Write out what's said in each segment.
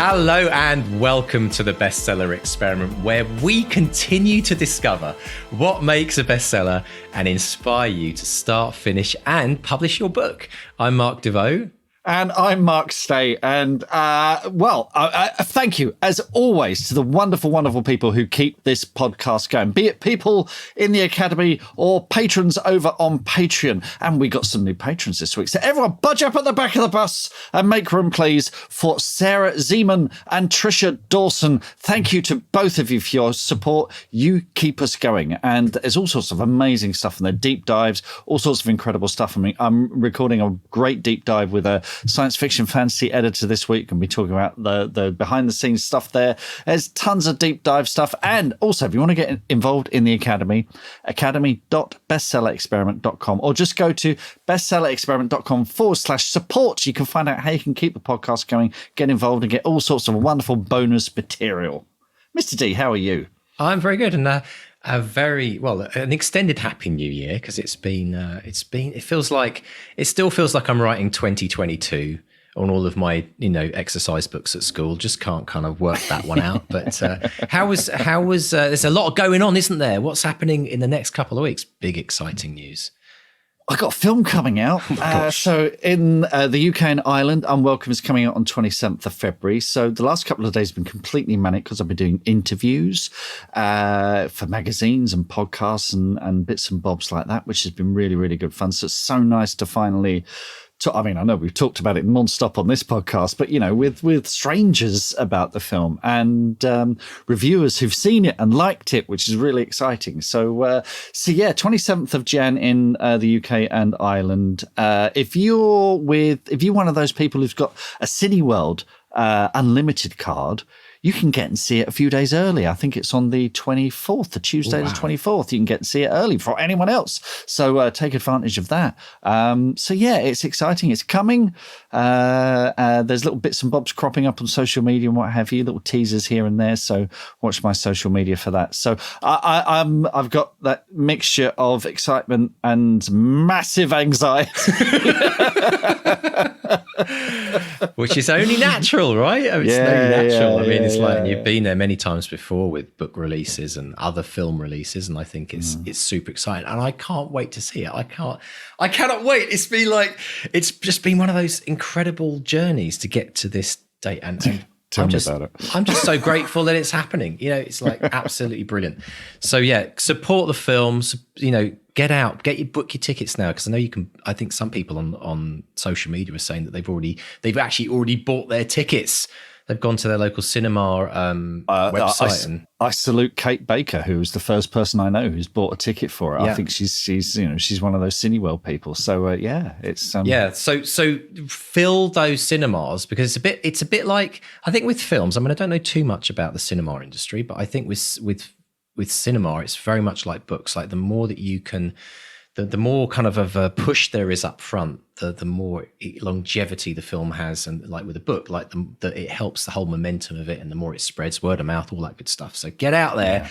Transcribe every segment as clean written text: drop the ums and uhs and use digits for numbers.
Hello and welcome to the Bestseller Experiment, where we continue to discover what makes a bestseller and inspire you to start, finish and publish your book. I'm Mark DeVoe. And I'm Mark Stay. And, thank you, as always, to the wonderful, wonderful people who keep this podcast going, be it people in the Academy or patrons over on Patreon. And we got some new patrons this week. So everyone, budge up at the back of the bus and make room, please, for Sarah Zeman and Trisha Dawson. Thank you to both of you for your support. You keep us going. And there's all sorts of amazing stuff in there, deep dives, all sorts of incredible stuff. I mean, I'm recording a great deep dive with a science fiction fantasy editor this week, and we talk about the behind the scenes stuff there. There's tons of deep dive stuff. And also, if you want to get involved in the Academy, academy.bestsellerexperiment.com, or just go to bestsellerexperiment.com/support. You can find out how you can keep the podcast going, get involved, and get all sorts of wonderful bonus material. Mr. D, how are you? I'm very good, and an extended Happy New Year, because it still feels like I'm writing 2022 on all of my, exercise books at school. Just can't kind of work that one out. But how was there's a lot going on, isn't there? What's happening in the next couple of weeks? Big exciting news. I got a film coming out. So in the UK and Ireland, Unwelcome is coming out on 27th of February. So the last couple of days have been completely manic because I've been doing interviews for magazines and podcasts and bits and bobs like that, which has been really, really good fun. So it's so nice to finally... I know we've talked about it nonstop on this podcast, but, with strangers about the film and reviewers who've seen it and liked it, which is really exciting. So 27th of Jan in the UK and Ireland. If you're one of those people who's got a Cineworld Unlimited card, you can get and see it a few days early. I think it's on the 24th, the Tuesday, the 24th. You can get and see it early before anyone else. So take advantage of that. It's exciting. It's coming. There's little bits and bobs cropping up on social media and what have you, little teasers here and there. So watch my social media for that. So I've got that mixture of excitement and massive anxiety. Which is only natural, right? It's only natural. It's like you've been there many times before with book releases and other film releases, and I think it's super exciting, and I can't wait to see it. I cannot wait. It's just been one of those incredible journeys to get to this date, and Tell me about it. I'm just so grateful that it's happening. It's like absolutely brilliant. So support the films. Book your tickets now, because I know you can. I think some people on social media are saying that they've actually already bought their tickets. They've gone to their local cinema website. I salute Kate Baker, who was the first person I know who's bought a ticket for it. Yeah. I think she's one of those Cineworld people. So it's So fill those cinemas, because it's a bit like, I think with films. I don't know too much about the cinema industry, but I think with cinema, it's very much like books. Like the more that you can, the more kind of a push there is up front, the more longevity the film has. And like with a book, like it helps the whole momentum of it, and the more it spreads, word of mouth, all that good stuff. So get out there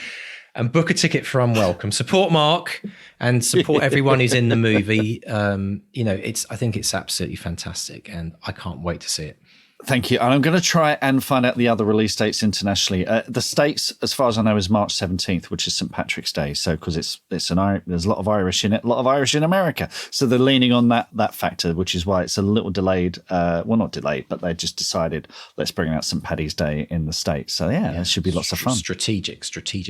and book a ticket for Unwelcome. Support Mark and support everyone who's in the movie. I think it's absolutely fantastic, and I can't wait to see it. Thank you. And I'm going to try and find out the other release dates internationally. The States, as far as I know, is March 17th, which is St. Patrick's Day. So, because there's a lot of Irish in it, a lot of Irish in America. So they're leaning on that factor, which is why it's a little delayed. Not delayed, but they just decided, let's bring out St. Paddy's Day in the States. So there should be lots of fun. Strategic.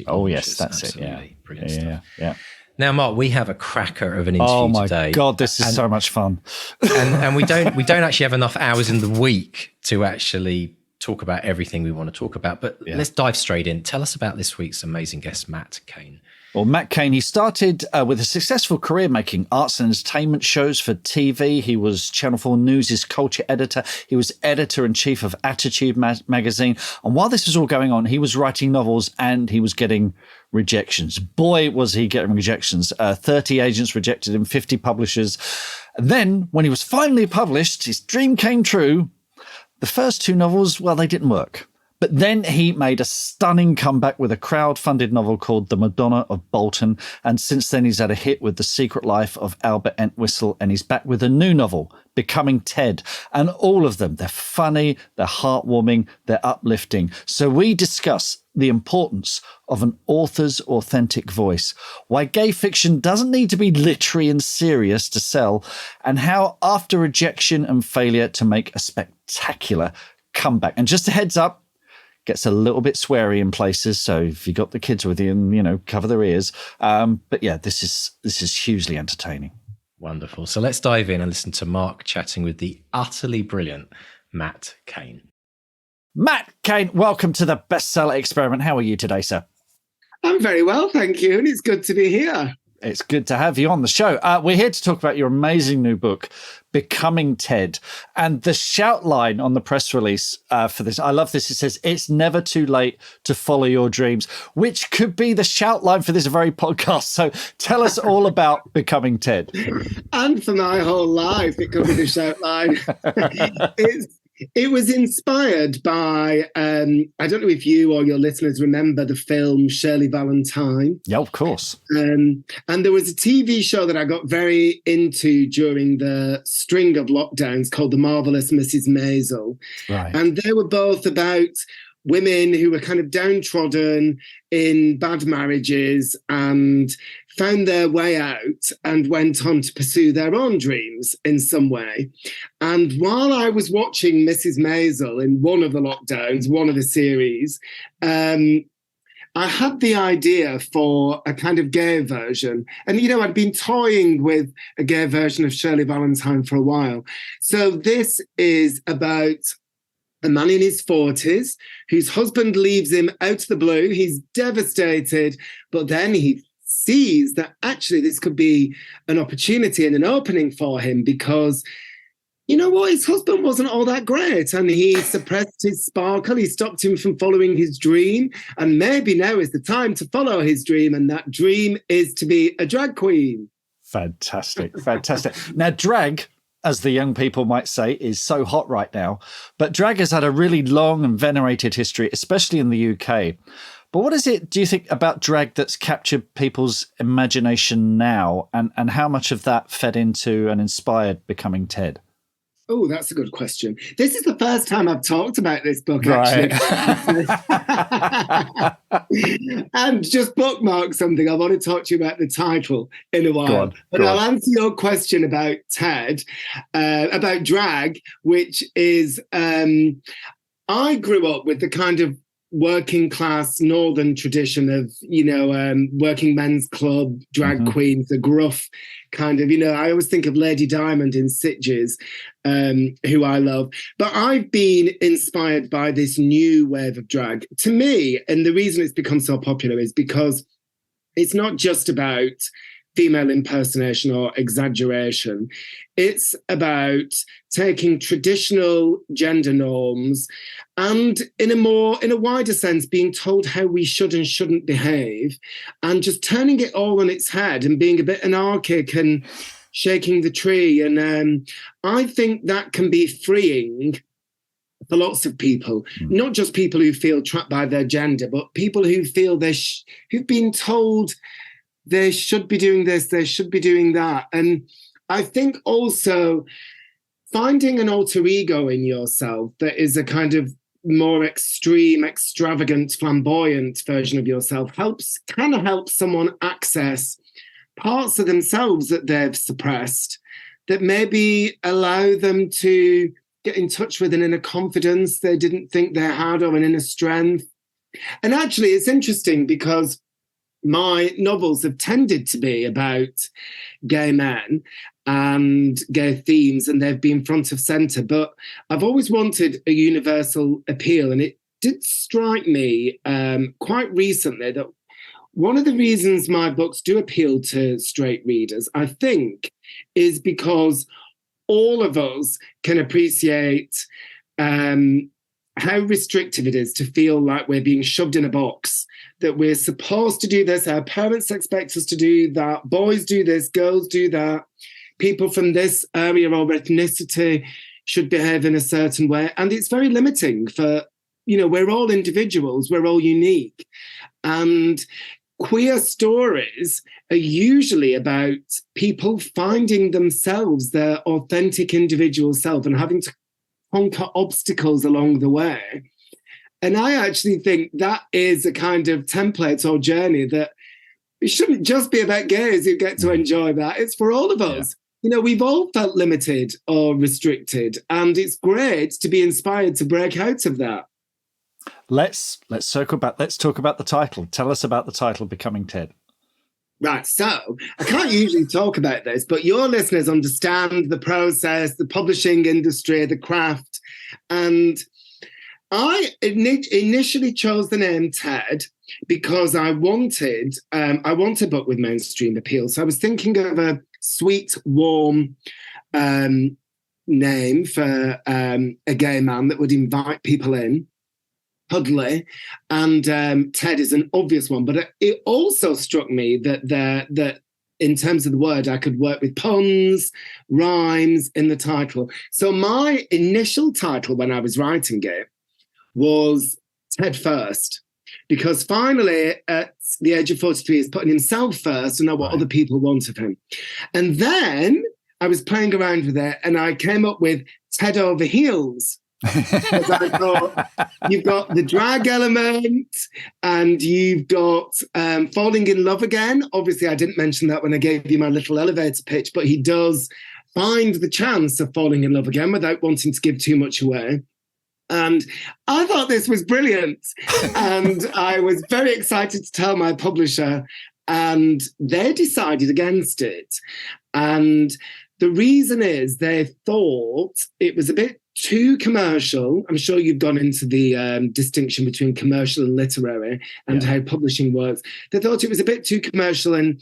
Oh yes, that's absolutely. it. Brilliant stuff. Yeah. Now, Mark, we have a cracker of an interview today. Oh my God, this is so much fun. and we don't actually have enough hours in the week to actually talk about everything we want to talk about. But let's dive straight in. Tell us about this week's amazing guest, Matt Cain. Well, Matt Cain, he started with a successful career making arts and entertainment shows for TV. He was Channel 4 News' culture editor. He was editor-in-chief of Attitude magazine. And while this was all going on, he was writing novels and he was getting rejections. Boy, was he getting rejections. 30 agents rejected him, 50 publishers. And then, when he was finally published, his dream came true. The first two novels, well, they didn't work. But then he made a stunning comeback with a crowd-funded novel called The Madonna of Bolton. And since then, he's had a hit with The Secret Life of Albert Entwistle. And he's back with a new novel, Becoming Ted. And all of them, they're funny, they're heartwarming, they're uplifting. So we discuss the importance of an author's authentic voice, why gay fiction doesn't need to be literary and serious to sell, and how after rejection and failure to make a spectacular comeback. And just a heads up, gets a little bit sweary in places, so if you got the kids with you, and cover their ears. But yeah, this is hugely entertaining. Wonderful. So let's dive in and listen to Mark chatting with the utterly brilliant Matt Cain. Matt Cain, welcome to the Bestseller Experiment. How are you today, sir? I'm very well, thank you, and it's good to be here. It's good to have you on the show. We're here to talk about your amazing new book, Becoming Ted. And the shout line on the press release for this, I love this. It says, "It's never too late to follow your dreams," which could be the shout line for this very podcast. So tell us all about Becoming Ted. And for my whole life, it could be the shout line. It was inspired by, I don't know if you or your listeners remember the film Shirley Valentine. Yeah, of course. And there was a TV show that I got very into during the string of lockdowns called The Marvelous Mrs. Maisel. Right. And they were both about women who were kind of downtrodden in bad marriages and found their way out and went on to pursue their own dreams in some way. And while I was watching Mrs. Maisel in one of the lockdowns, one of the series, I had the idea for a kind of gay version. And, I'd been toying with a gay version of Shirley Valentine for a while. So this is about a man in his 40s whose husband leaves him out of the blue. He's devastated, but then he sees that actually this could be an opportunity and an opening for him because, you know what, his husband wasn't all that great and he suppressed his sparkle. He stopped him from following his dream. And maybe now is the time to follow his dream. And that dream is to be a drag queen. Fantastic. Now, drag, as the young people might say, is so hot right now. But drag has had a really long and venerated history, especially in the UK. But what is it, do you think, about drag that's captured people's imagination now? And how much of that fed into and inspired Becoming Ted? Oh, that's a good question. This is the first time I've talked about this book, actually. And just bookmark something. I want to talk to you about the title in a while. But I'll answer your question about Ted, about drag, which is, I grew up with the kind of working class northern tradition of, working men's club, drag queens, the gruff kind of, I always think of Lady Diamond in Sitges, who I love. But I've been inspired by this new wave of drag. To me, and the reason it's become so popular is because it's not just about female impersonation or exaggeration. It's about taking traditional gender norms and in a wider sense, being told how we should and shouldn't behave and just turning it all on its head and being a bit anarchic and shaking the tree. And I think that can be freeing for lots of people, not just people who feel trapped by their gender, but people who feel who've been told they should be doing this, they should be doing that. And I think also finding an alter ego in yourself that is a kind of more extreme, extravagant, flamboyant version of yourself can help someone access parts of themselves that they've suppressed that maybe allow them to get in touch with an inner confidence they didn't think they had or an inner strength. And actually, it's interesting because my novels have tended to be about gay men and gay themes, and they've been front of centre. But I've always wanted a universal appeal, and it did strike me quite recently that one of the reasons my books do appeal to straight readers, I think, is because all of us can appreciate how restrictive it is to feel like we're being shoved in a box, that we're supposed to do this, our parents expect us to do that, boys do this, girls do that, people from this area or ethnicity should behave in a certain way. And it's very limiting for, we're all individuals, we're all unique. And queer stories are usually about people finding themselves, their authentic individual self, and having to conquer obstacles along the way. And I actually think that is a kind of template or journey that it shouldn't just be about gays who get to enjoy that. It's for all of us. Yeah. We've all felt limited or restricted, and it's great to be inspired to break out of that. Let's circle back. Let's talk about the title. Tell us about the title, Becoming Ted. Right, so I can't usually talk about this, but your listeners understand the process, the publishing industry, the craft. And I initially chose the name Ted because I want a book with mainstream appeal. So I was thinking of a sweet, warm name for a gay man that would invite people in. Cuddly, and Ted is an obvious one, but it also struck me that in terms of the word, I could work with puns, rhymes in the title. So my initial title when I was writing it was Ted First, because finally at the age of 43, he's putting himself first to know what other people want of him. And then I was playing around with it and I came up with Ted Over Heels. Because I thought you've got the drag element and you've got falling in love again. Obviously, I didn't mention that when I gave you my little elevator pitch, but he does find the chance of falling in love again without wanting to give too much away. And I thought this was brilliant. And I was very excited to tell my publisher, and they decided against it. And the reason is they thought it was a bit too commercial. I'm sure you've gone into the distinction between commercial and literary and how publishing works. They thought it was a bit too commercial, and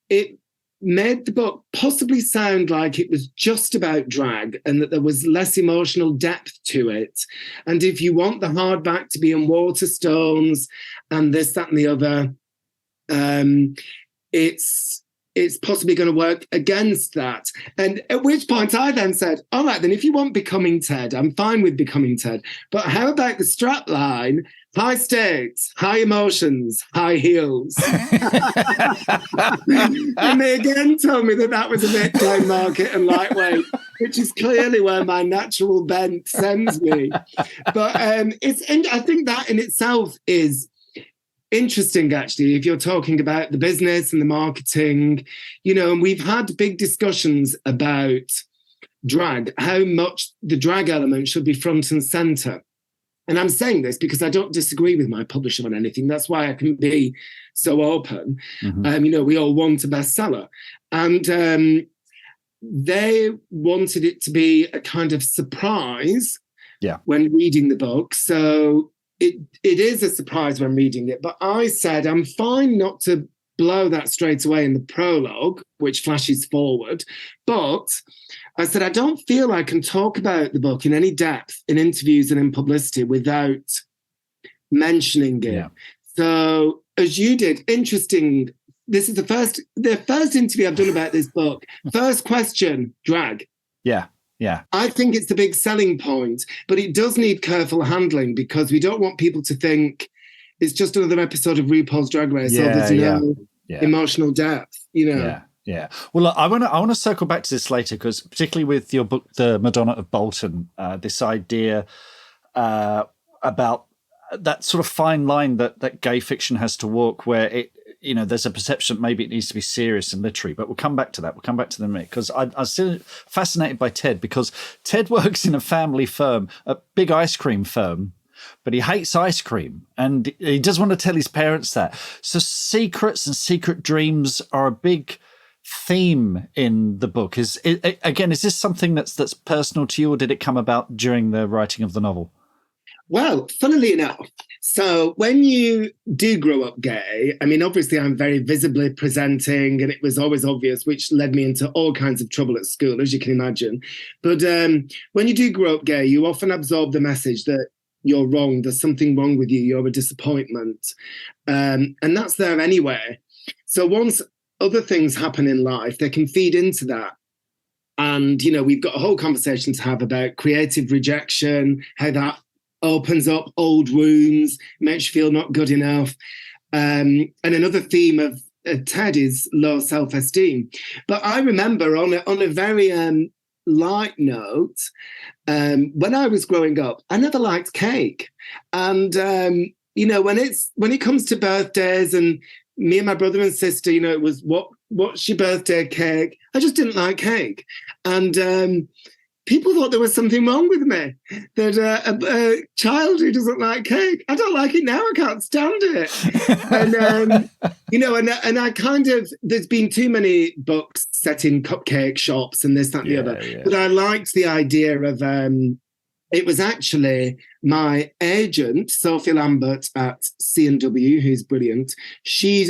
it made the book possibly sound like it was just about drag and that there was less emotional depth to it. And if you want the hardback to be in Waterstones and this, that, and the other, it's possibly going to work against that. And at which point I then said, all right, then if you want Becoming Ted, I'm fine with Becoming Ted. But how about the strap line? High stakes, high emotions, high heels. And they again told me that was a bit down market and lightweight, which is clearly where my natural bent sends me. But I think that in itself is interesting, actually, if you're talking about the business and the marketing, and we've had big discussions about drag, how much the drag element should be front and center. And I'm saying this because I don't disagree with my publisher on anything. That's why I can be so open. Mm-hmm. We all want a bestseller. And they wanted it to be a kind of surprise when reading the book. So it is a surprise when reading it, but I said I'm fine not to blow that straight away in the prologue, which flashes forward, but I said I don't feel I can talk about the book in any depth in interviews and in publicity without mentioning it. Yeah. So as you did, interesting. This is the first interview I've done about this book. First question, drag. Yeah. Yeah, I think it's the big selling point, but it does need careful handling because we don't want people to think it's just another episode of RuPaul's Drag Race. So there's no emotional depth, Yeah. Well, look, I want to circle back to this later because particularly with your book, The Madonna of Bolton, this idea about that sort of fine line that gay fiction has to walk, where it. There's a perception maybe it needs to be serious and literary, but we'll come back to that. We'll come back to them in a minute because I'm still fascinated by Ted because Ted works in a family firm, a big ice cream firm, but he hates ice cream and he doesn't want to tell his parents that. So secrets and secret dreams are a big theme in the book. Is this something that's personal to you, or did it come about during the writing of the novel? Well, funnily enough, so when you do grow up gay, I mean, obviously I'm very visibly presenting and it was always obvious, which led me into all kinds of trouble at school, as you can imagine. But when you do grow up gay, you often absorb the message that you're wrong, there's something wrong with you, you're a disappointment. And that's there anyway. So once other things happen in life, they can feed into that. And, we've got a whole conversation to have about creative rejection, how that opens up old wounds, makes you feel not good enough. And another theme of Ted is low self-esteem. But I remember on a very light note, when I was growing up, I never liked cake. And, when it comes to birthdays, and me and my brother and sister, it was what's your birthday cake? I just didn't like cake. And people thought there was something wrong with me, that a child who doesn't like cake, I don't like it now, I can't stand it. And, and I kind of, there's been too many books set in cupcake shops and this, that, and the other. Yeah. But I liked the idea of, it was actually my agent, Sophie Lambert at C&W, who's brilliant.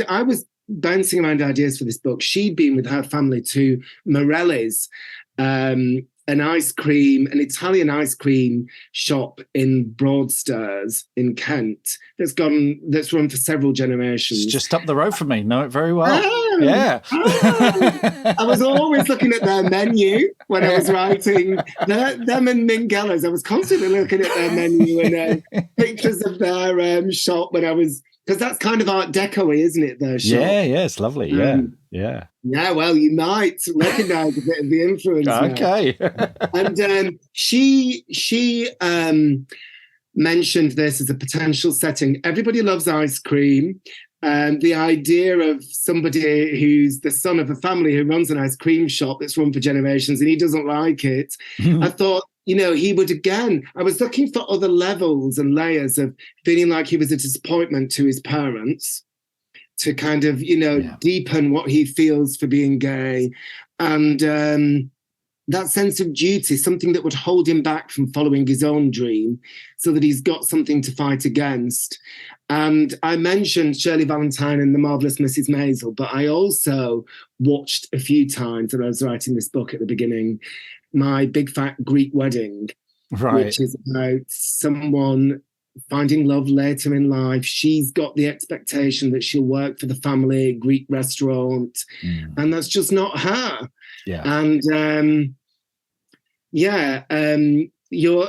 I was bouncing around ideas for this book. She'd been with her family to Morelli's, an Italian ice cream shop in Broadstairs in Kent that's run for several generations. It's just up the road from me. Know it very well. Yeah. I was always looking at their menu when I was writing. Them and Mingella's, I was constantly looking at their menu and pictures of their shop when I was, because that's kind of Art Deco-y, isn't it, their shop? Yeah, it's lovely. Yeah. Yeah, well, you might recognise a bit of the influence. Okay. And she mentioned this as a potential setting. Everybody loves ice cream. The idea of somebody who's the son of a family who runs an ice cream shop that's run for generations and he doesn't like it. I thought, he would again, I was looking for other levels and layers of feeling like he was a disappointment to his parents, to kind of, deepen what he feels for being gay. And that sense of duty, something that would hold him back from following his own dream, so that he's got something to fight against. And I mentioned Shirley Valentine and The Marvelous Mrs. Maisel, but I also watched a few times when I was writing this book at the beginning, My Big Fat Greek Wedding, which is about someone finding love later in life. She's got the expectation that she'll work for the family Greek restaurant, and that's just not her. Yeah. And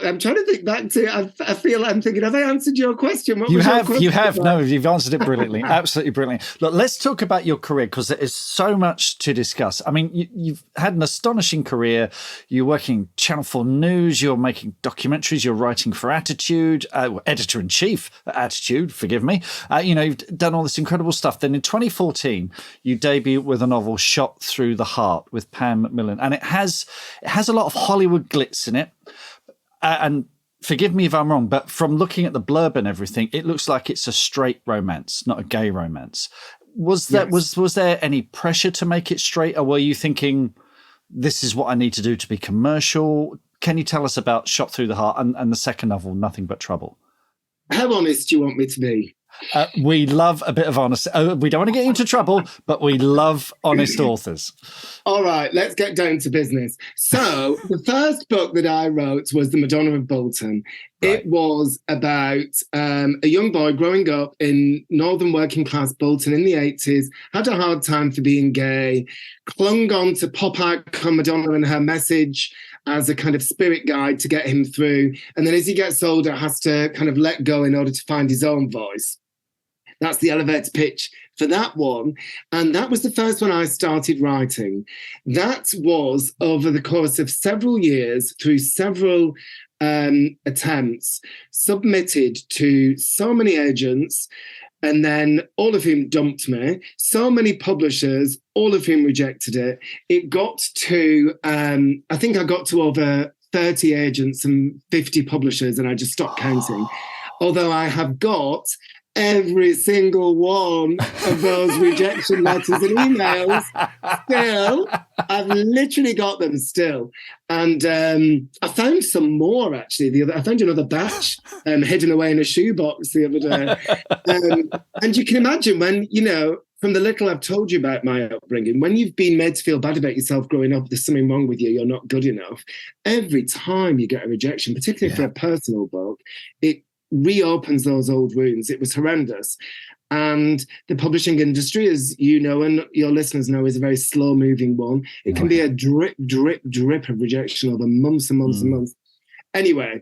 I'm trying to think back to, I feel I'm thinking, have I answered your question? You have. No, you've answered it brilliantly. Absolutely brilliantly. Look, let's talk about your career, because there is so much to discuss. I mean, you've had an astonishing career. You're working Channel 4 News, you're making documentaries, you're writing for Attitude, editor-in-chief at Attitude, forgive me. You've done all this incredible stuff. Then in 2014, you debut with a novel, Shot Through the Heart, with Pam Macmillan. And it has a lot of Hollywood glitz in it. And forgive me if I'm wrong, but from looking at the blurb and everything, it looks like it's a straight romance, not a gay romance. Was there any pressure to make it straight, or were you thinking, this is what I need to do to be commercial? Can you tell us about Shot Through the Heart and the second novel, Nothing But Trouble? How honest do you want me to be? We love a bit of honesty. We don't want to get into trouble, but we love honest authors. All right, let's get down to business. So the first book that I wrote was The Madonna of Bolton. Right. It was about a young boy growing up in northern working class Bolton in the 80s, had a hard time for being gay, clung on to pop icon Madonna and her message as a kind of spirit guide to get him through. And then as he gets older, has to kind of let go in order to find his own voice. That's the elevator pitch for that one. And that was the first one I started writing. That was over the course of several years, through several attempts, submitted to so many agents, and then all of whom dumped me, so many publishers, all of whom rejected it. It got to, I think I got to over 30 agents and 50 publishers, and I just stopped counting. Although I have got every single one of those rejection letters and emails still. I've literally got them still. And I found some more, actually. I found another batch hidden away in a shoebox the other day. And you can imagine when, from the little I've told you about my upbringing, when you've been made to feel bad about yourself growing up, there's something wrong with you, you're not good enough. Every time you get a rejection, particularly for a personal book, it reopens those old wounds. It was horrendous. And the publishing industry, as you know and your listeners know, is a very slow-moving one. It can be a drip, drip, drip of rejection over months and months and months. Anyway,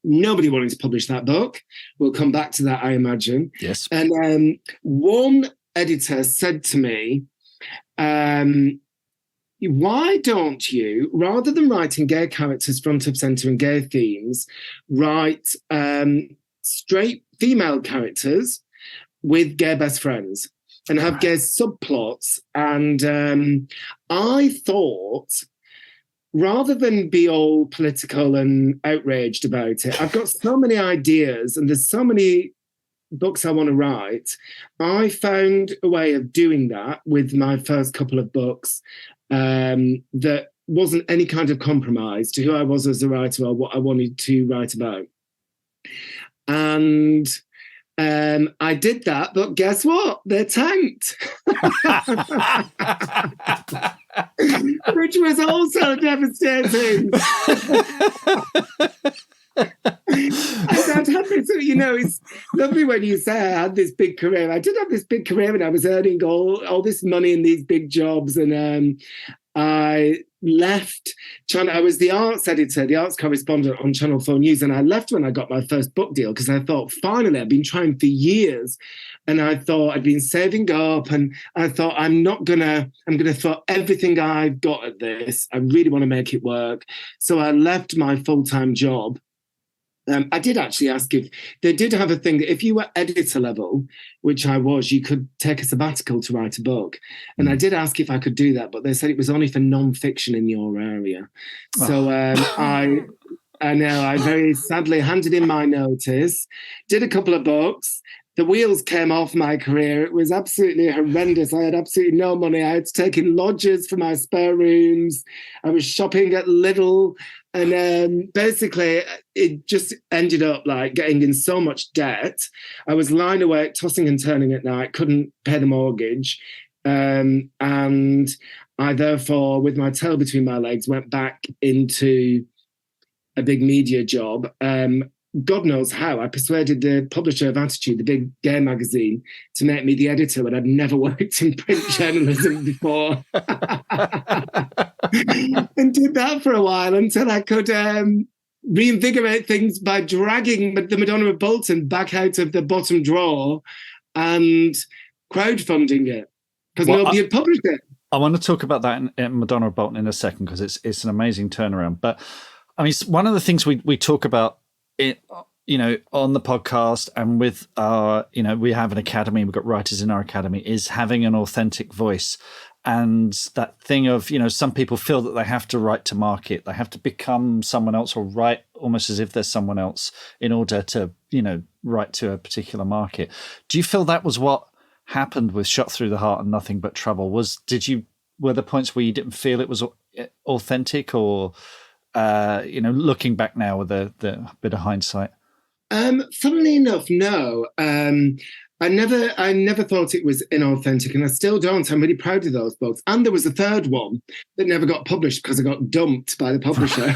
Nobody wanted to publish that book. We'll come back to that, I imagine. Yes. And one editor said to me, why don't you, rather than writing gay characters front of centre and gay themes, write straight female characters with gay best friends and have gay subplots? And I thought, rather than be all political and outraged about it, I've got so many ideas and there's so many books I want to write. I found a way of doing that with my first couple of books that wasn't any kind of compromise to who I was as a writer or what I wanted to write about. And I did that, but guess what? They're tanked. Which was also devastating. It's lovely when you say I had this big career. I did have this big career and I was earning all this money in these big jobs, and I left Channel. I was the arts editor, the arts correspondent on Channel 4 News, and I left when I got my first book deal because I thought, finally, I've been trying for years, and I thought I'd been saving up, and I thought I'm gonna throw everything I've got at this. I really want to make it work. So I left my full-time job. I did actually ask if they did have a thing that if you were editor level, which I was, you could take a sabbatical to write a book. And I did ask if I could do that, but they said it was only for non-fiction in your area. So I know I very sadly handed in my notice, did a couple of books. The wheels came off my career. It was absolutely horrendous. I had absolutely no money. I had to take in lodgers for my spare rooms. I was shopping at Lidl. And basically, it just ended up like getting in so much debt. I was lying awake, tossing and turning at night, couldn't pay the mortgage. And I therefore, with my tail between my legs, went back into a big media job. God knows how. I persuaded the publisher of Attitude, the big gay magazine, to make me the editor when I'd never worked in print journalism before. And did that for a while until I could reinvigorate things by dragging the Madonna of Bolton back out of the bottom drawer and crowdfunding it because nobody had published it. I want to talk about that in Madonna of Bolton in a second because it's an amazing turnaround. But I mean, one of the things we talk about on the podcast and with our, we have an academy, we've got writers in our academy, is having an authentic voice. And that thing of, some people feel that they have to write to market, they have to become someone else or write almost as if they're someone else in order to, write to a particular market. Do you feel that was what happened with Shot Through the Heart and Nothing But Trouble? Were there points where you didn't feel it was authentic or, looking back now with the bit of hindsight? Funnily enough, no. I never thought it was inauthentic, and I still don't. I'm really proud of those books. And there was a third one that never got published because I got dumped by the publisher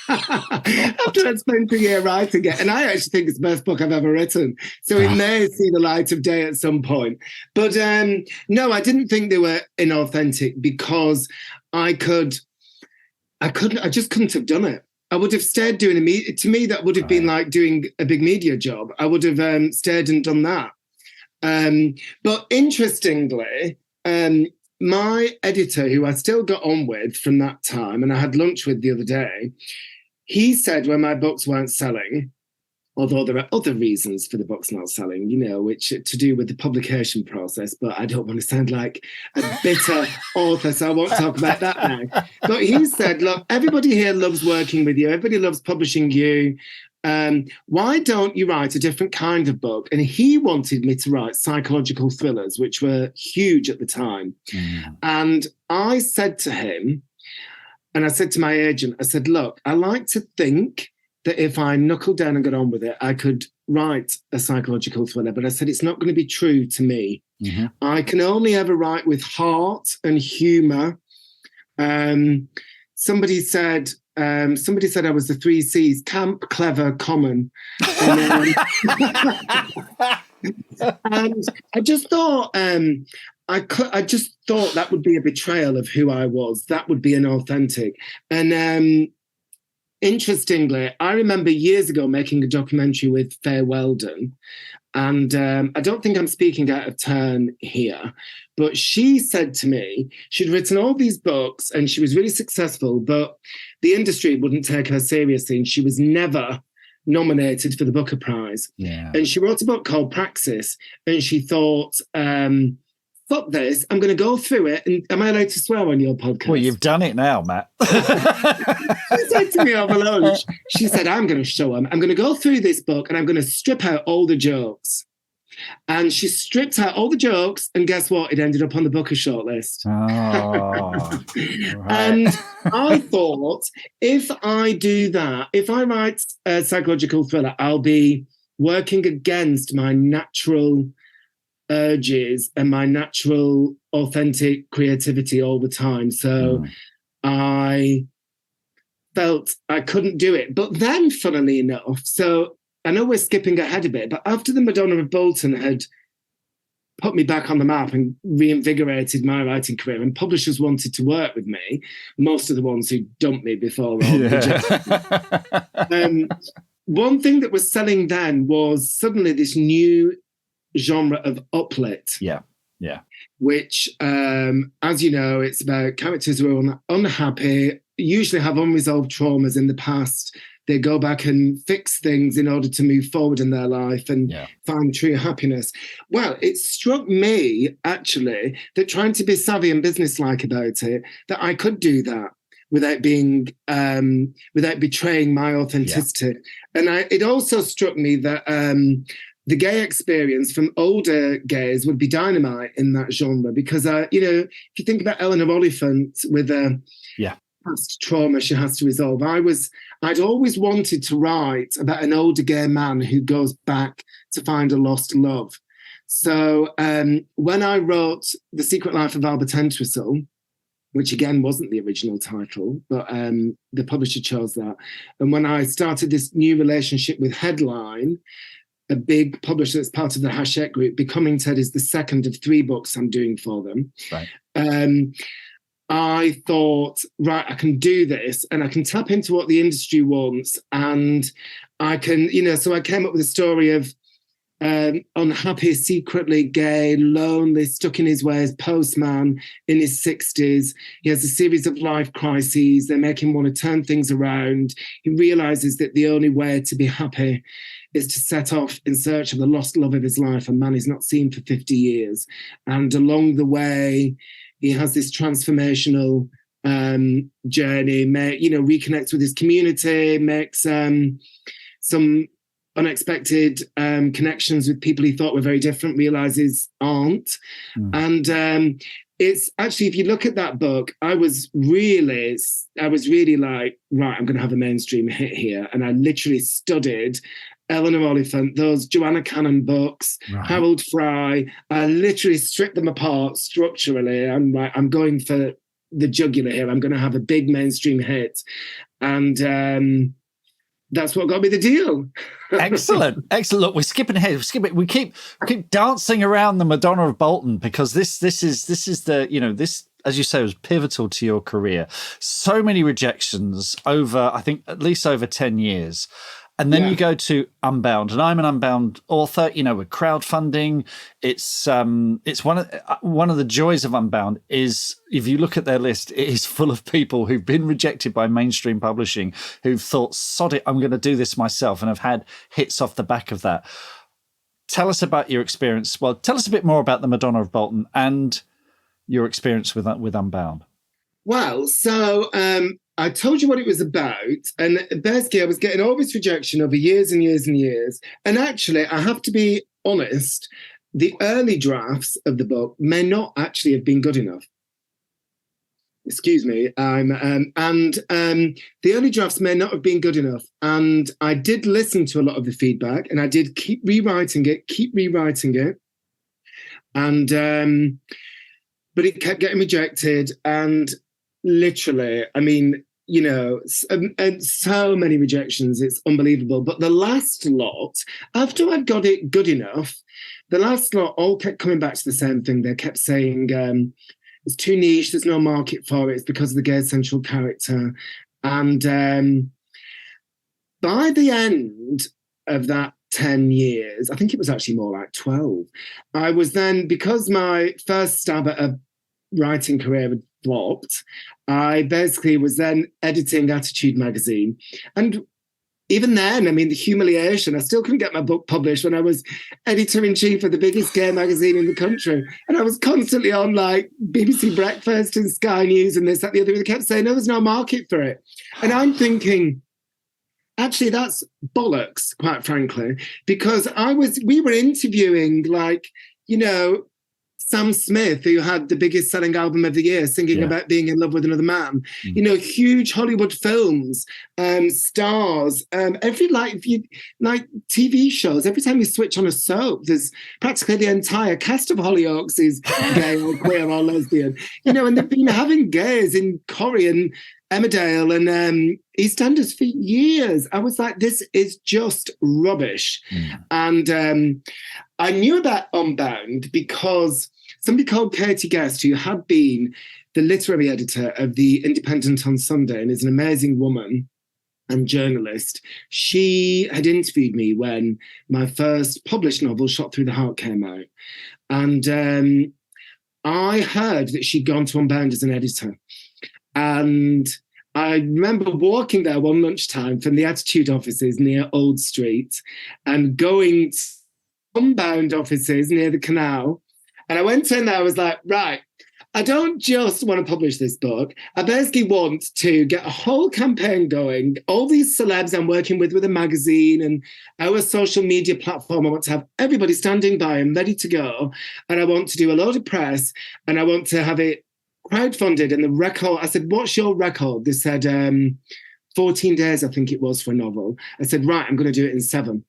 after I'd spent a year writing it. And I actually think it's the best book I've ever written. So it may see the light of day at some point. But no, I didn't think they were inauthentic because I just couldn't have done it. I would have stayed doing to me, that would have been like doing a big media job. I would have stayed and done that. But interestingly, my editor, who I still got on with from that time, and I had lunch with the other day, he said when my books weren't selling, although there are other reasons for the books not selling, which to do with the publication process, but I don't want to sound like a bitter author, so I won't talk about that now. But he said, look, everybody here loves working with you. Everybody loves publishing you. Why don't you write a different kind of book? And he wanted me to write psychological thrillers, which were huge at the time. And I said to him, and I said to my agent, I said, look, I like to think that if I knuckled down and got on with it, I could write a psychological thriller. But I said, it's not going to be true to me. I can only ever write with heart and humour. Somebody said I was the 3 C's: camp, clever, common. And I just thought I just thought that would be a betrayal of who I was. That would be inauthentic. And interestingly, I remember years ago making a documentary with Faye Weldon, and I don't think I'm speaking out of turn here, but she said to me she'd written all these books and she was really successful, but the industry wouldn't take her seriously, and she was never nominated for the Booker Prize. Yeah. And she wrote a book called Praxis, and she thought, fuck this, I'm going to go through it. And am I allowed to swear on your podcast? Well, you've done it now, Matt. She said to me over lunch, she said, I'm going to show them. I'm going to go through this book and I'm going to strip out all the jokes. And she stripped out all the jokes, and guess what? It ended up on the Booker shortlist. Oh, right. And I thought, if I do that, if I write a psychological thriller, I'll be working against my natural urges and my natural authentic creativity all the time. So I felt I couldn't do it. But then, funnily enough, so I know we're skipping ahead a bit, but after the Madonna of Bolton had put me back on the map and reinvigorated my writing career, and publishers wanted to work with me, most of the ones who dumped me before. One thing that was selling then was suddenly this new genre of uplit. Yeah. Which, as you know, it's about characters who are unhappy, usually have unresolved traumas in the past. They go back and fix things in order to move forward in their life and find true happiness. Well, it struck me, actually, that trying to be savvy and businesslike about it, that I could do that without being, without betraying my authenticity. Yeah. And it also struck me that the gay experience from older gays would be dynamite in that genre, because, if you think about Eleanor Oliphant with past trauma she has to resolve, I'd always wanted to write about an older gay man who goes back to find a lost love. So when I wrote The Secret Life of Albert Entwistle, which again wasn't the original title, but the publisher chose that. And when I started this new relationship with Headline, a big publisher that's part of the Hachette Group, Becoming Ted is the second of 3 books I'm doing for them. Right. I thought, right, I can do this and I can tap into what the industry wants. And I can, so I came up with a story of unhappy, secretly gay, lonely, stuck in his ways postman in his 60s. He has a series of life crises. They make him want to turn things around. He realizes that the only way to be happy is to set off in search of the lost love of his life, a man he's not seen for 50 years. And along the way, he has this transformational journey, reconnects with his community, makes some unexpected connections with people he thought were very different, realizes aren't. And it's actually, if you look at that book, I was really like, right, I'm going to have a mainstream hit here. And I literally studied Eleanor Oliphant, those Joanna Cannon books, right. Harold Fry. I literally stripped them apart structurally. I'm like, I'm going for the jugular here. I'm going to have a big mainstream hit. And that's what got me the deal. Excellent. Look, we're skipping ahead. We keep dancing around the Madonna of Bolton, because this is the, this, as you say, was pivotal to your career. So many rejections over, I think, at least over 10 years. And then you go to Unbound, and I'm an Unbound author. With crowdfunding, it's one of the joys of Unbound is, if you look at their list, it is full of people who've been rejected by mainstream publishing, who've thought, sod it, I'm going to do this myself, and have had hits off the back of that. Tell us about your experience. Well, tell us a bit more about the Madonna of Bolton and your experience with Unbound. Well, so I told you what it was about, and basically I was getting all this rejection over years and years and years. And actually, I have to be honest, the early drafts of the book may not actually have been good enough. Excuse me. The early drafts may not have been good enough. And I did listen to a lot of the feedback, and I did keep rewriting it. And but it kept getting rejected, and literally, I mean, and so many rejections, it's unbelievable. But the last lot, after I'd got it good enough, the last lot all kept coming back to the same thing. They kept saying, it's too niche, there's no market for it, it's because of the gay central character. And by the end of that 10 years, I think it was actually more like 12, I was then, because my first stab at a writing career had flopped, I basically was then editing Attitude magazine. And even then, I mean, the humiliation, I still couldn't get my book published when I was editor-in-chief of the biggest gay magazine in the country. And I was constantly on like BBC Breakfast and Sky News and this, that, the other. They kept saying, no, there's no market for it. And I'm thinking, actually, that's bollocks, quite frankly, because we were interviewing like, you know, Sam Smith, who had the biggest selling album of the year, singing about being in love with another man. You know, huge Hollywood films, stars, like TV shows. Every time you switch on a soap, there's practically the entire cast of Hollyoaks is gay or queer or lesbian. You know, and they've been having gays in Corrie and Emmerdale and EastEnders for years. I was like, this is just rubbish. And I knew about Unbound because somebody called Katie Guest, who had been the literary editor of The Independent on Sunday and is an amazing woman and journalist, she had interviewed me when my first published novel, Shot Through the Heart, came out. And I heard that she'd gone to Unbound as an editor. And I remember walking there one lunchtime from the Attitude offices near Old Street and going to Unbound offices near the canal. And I went in there, I was like, right, I don't just want to publish this book. I basically want to get a whole campaign going. All these celebs I'm working with a magazine and our social media platform, I want to have everybody standing by and ready to go. And I want to do a load of press and I want to have it crowdfunded. And the record, I said, what's your record? They said 14 days, I think it was, for a novel. I said, right, I'm going to do it in 7.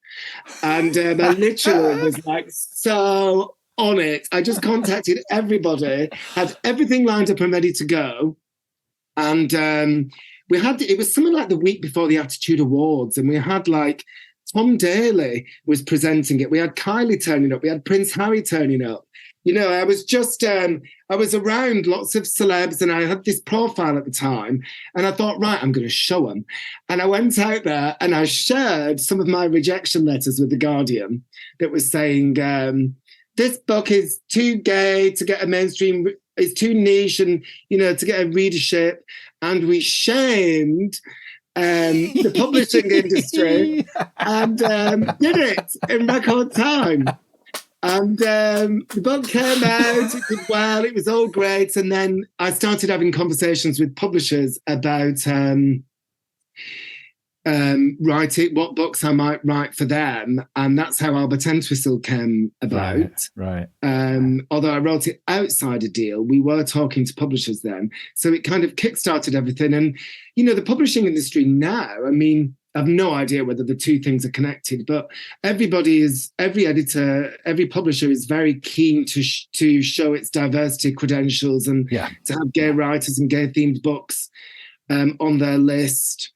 And I literally was like, so on it. I just contacted everybody, had everything lined up and ready to go. And it was something like the week before the Attitude Awards, and we had like Tom Daley was presenting it. We had Kylie turning up. We had Prince Harry turning up. You know, I was just, I was around lots of celebs and I had this profile at the time and I thought, right, I'm going to show them. And I went out there and I shared some of my rejection letters with The Guardian that was saying, this book is too gay to get a mainstream, it's too niche and, you know, to get a readership. And we shamed the publishing industry and did it in record time. And the book came out, it did well, it was all great. And then I started having conversations with publishers about writing, what books I might write for them. And that's how Albert Entwistle came about. Right. Although I wrote it outside a deal, we were talking to publishers then. So it kind of kickstarted everything. And, you know, the publishing industry now, I mean, I've no idea whether the two things are connected, but every editor, every publisher is very keen to show its diversity credentials and to have gay writers and gay themed books on their list.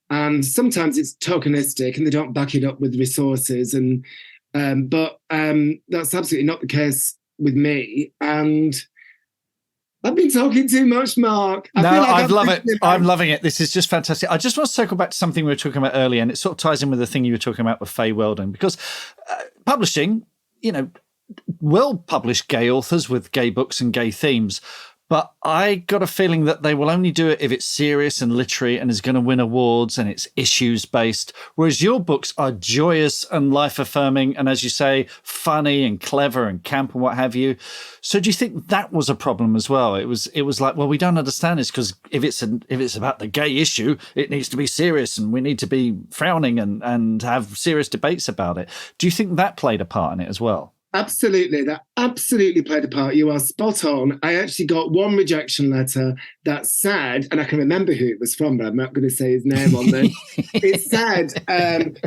And sometimes it's tokenistic and they don't back it up with resources. And but that's absolutely not the case with me. And I've been talking too much, Mark. I love it. I'm loving it. This is just fantastic. I just want to circle back to something we were talking about earlier, and it sort of ties in with the thing you were talking about with Faye Weldon, because publishing, you know, will publish gay authors with gay books and gay themes. But I got a feeling that they will only do it if it's serious and literary and is going to win awards and it's issues based. Whereas your books are joyous and life affirming and, as you say, funny and clever and camp and what have you. So do you think that was a problem as well? It was like, well, we don't understand this because if it's about the gay issue, it needs to be serious and we need to be frowning and have serious debates about it. Do you think that played a part in it as well? Absolutely. That absolutely played a part. You are spot on. I actually got one rejection letter that said, and I can remember who it was from, but I'm not going to say his name on this. It said,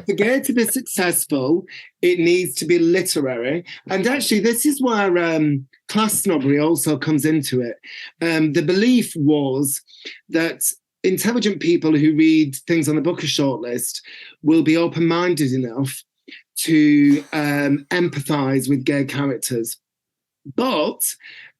for gay to be successful, it needs to be literary. And actually, this is where class snobbery also comes into it. The belief was that intelligent people who read things on the Booker shortlist will be open-minded enough to empathise with gay characters. But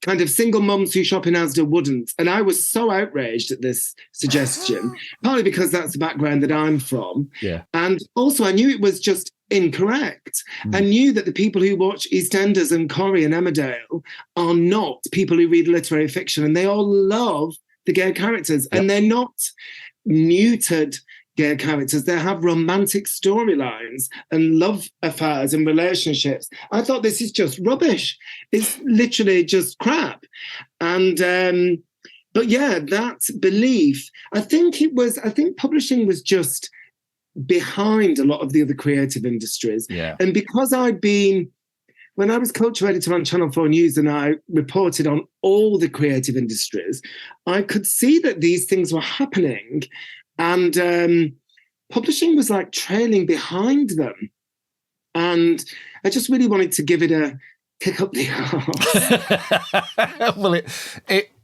kind of single mums who shop in Asda wouldn't. And I was so outraged at this suggestion, partly because that's the background that I'm from. Yeah. And also I knew it was just incorrect. I knew that the people who watch EastEnders and Corrie and Emmerdale are not people who read literary fiction, and they all love the gay characters. And they're not neutered gay characters. They have romantic storylines and love affairs and relationships. I thought, this is just rubbish. It's literally just crap. And but yeah, that belief, I think publishing was just behind a lot of the other creative industries. Yeah. And because when I was culture editor on Channel 4 News and I reported on all the creative industries, I could see that these things were happening, and publishing was like trailing behind them. And I just really wanted to give it a kick up the arse. Well,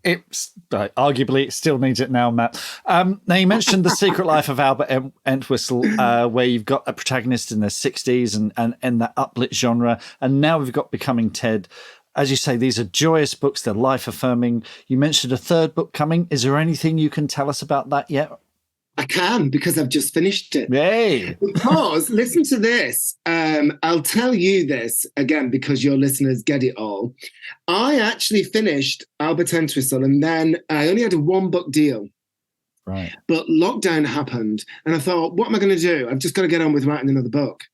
it's arguably it still needs it now, Matt. Now, you mentioned The Secret Life of Albert Entwistle, where you've got a protagonist in their 60s and that uplit genre. And now we've got Becoming Ted. As you say, these are joyous books. They're life-affirming. You mentioned a third book coming. Is there anything you can tell us about that yet? I can, because I've just finished it. Yay! Because, listen to this. I'll tell you this again because your listeners get it all. I actually finished Albert Entwistle, and then I only had a 1-book deal. Right. But lockdown happened, and I thought, what am I going to do? I've just got to get on with writing another book.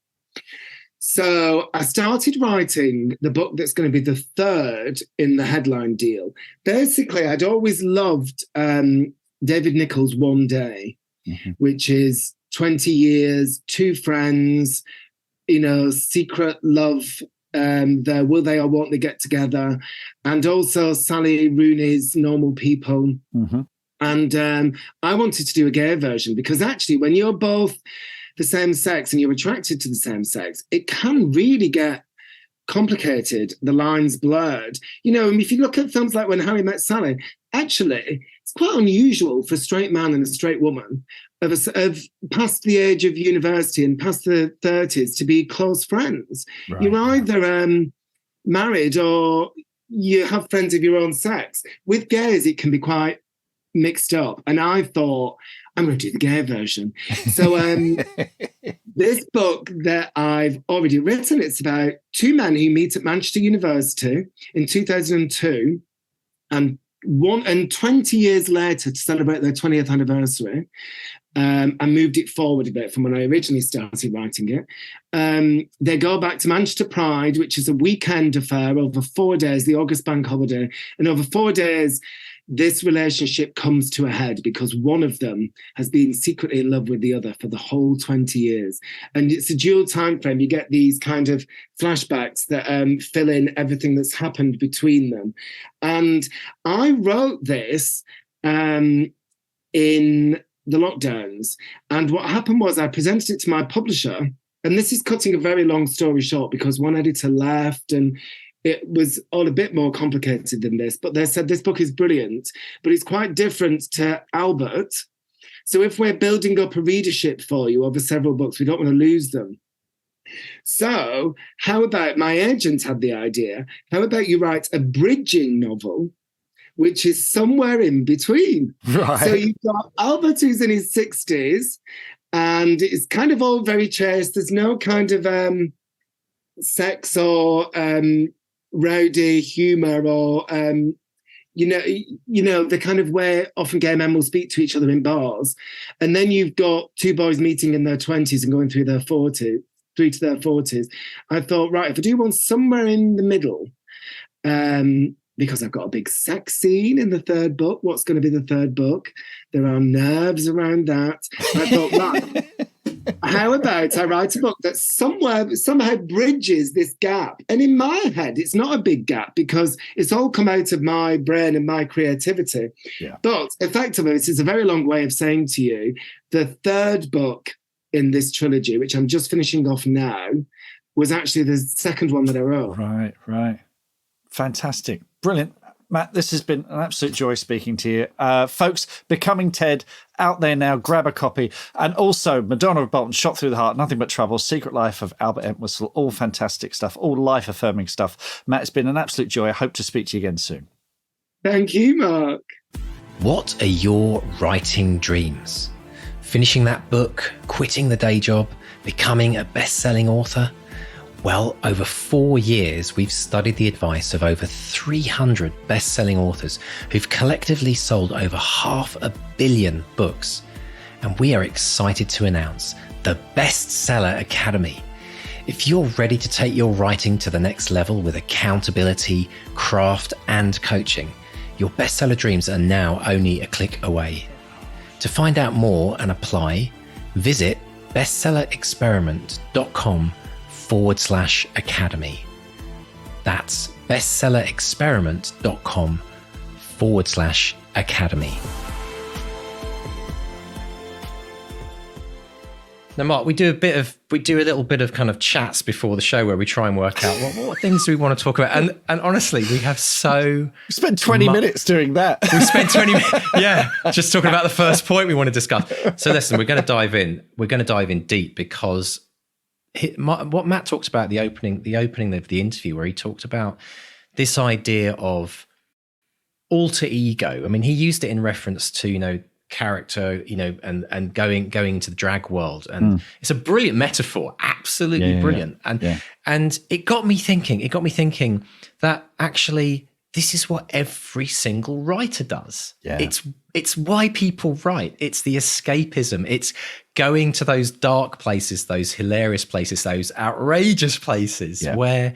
So I started writing the book that's going to be the third in the headline deal. Basically, I'd always loved David Nichols' One Day, which is 20 years, 2 friends, secret love, their will they or won't they get together, and also Sally Rooney's Normal People. And I wanted to do a gay version, because actually when you're both the same sex and you're attracted to the same sex, it can really get complicated, the lines blurred. If you look at films like When Harry Met Sally, actually it's quite unusual for a straight man and a straight woman of past the age of university and past the 30s to be close friends. Right. You're either married or you have friends of your own sex. With gays, it can be quite mixed up. And I thought, I'm going to do the gay version. So this book that I've already written, it's about 2 men who meet at Manchester University in 2002, and 20 years later, to celebrate their 20th anniversary, I moved it forward a bit from when I originally started writing it. They go back to Manchester Pride, which is a weekend affair over 4 days, the August bank holiday. And over 4 days, this relationship comes to a head because one of them has been secretly in love with the other for the whole 20 years. And it's a dual time frame. You get these kind of flashbacks that fill in everything that's happened between them. And I wrote this in the lockdowns. And what happened was I presented it to my publisher, and this is cutting a very long story short because one editor left and it was all a bit more complicated than this, but they said this book is brilliant, but it's quite different to Albert. So if we're building up a readership for you over several books, we don't want to lose them. So how about, my agent had the idea, how about you write a bridging novel, which is somewhere in between. Right. So you've got Albert, who's in his 60s, and it's kind of all very chaste. There's no kind of sex or rowdy humour or the kind of way often gay men will speak to each other in bars. And then you've got 2 boys meeting in their 20s and going through their 40s, through to their 40s. I thought, right, if I do one somewhere in the middle, because I've got a big sex scene in the third book, what's going to be the third book? There are nerves around that. I thought, right, how about I write a book that somehow bridges this gap? And in my head, it's not a big gap because it's all come out of my brain and my creativity. Yeah. But effectively, this is a very long way of saying to you, the third book in this trilogy, which I'm just finishing off now, was actually the second one that I wrote. Right. Fantastic. Brilliant. Matt, this has been an absolute joy speaking to you. Folks, Becoming Ted, out there now. Grab a copy. And also, Madonna of Bolton, Shot Through the Heart, Nothing But Trouble, Secret Life of Albert Entwistle, all fantastic stuff, all life-affirming stuff. Matt, it's been an absolute joy. I hope to speak to you again soon. Thank you, Mark. What are your writing dreams? Finishing that book, quitting the day job, becoming a best-selling author? Well, over 4 years, we've studied the advice of over 300 best-selling authors who've collectively sold over 500 million books. And we are excited to announce the Bestseller Academy. If you're ready to take your writing to the next level with accountability, craft, and coaching, your bestseller dreams are now only a click away. To find out more and apply, visit bestsellerexperiment.com/academy. That's bestsellerexperiment.com/academy. Now, Mark, we do a little bit of kind of chats before the show where we try and work out what things do we want to talk about. And honestly, we have we spent 20 minutes doing that. We spent 20 minutes, just talking about the first point we want to discuss. So listen, we're going to dive in. We're going to dive in deep because what Matt talked about the opening of the interview, where he talked about this idea of alter ego. I mean, he used it in reference to character, and going into the drag world, and it's a brilliant metaphor, absolutely brilliant. And it got me thinking that actually this is what every single writer does. It's why people write. It's the escapism. It's going to those dark places, those hilarious places, those outrageous places where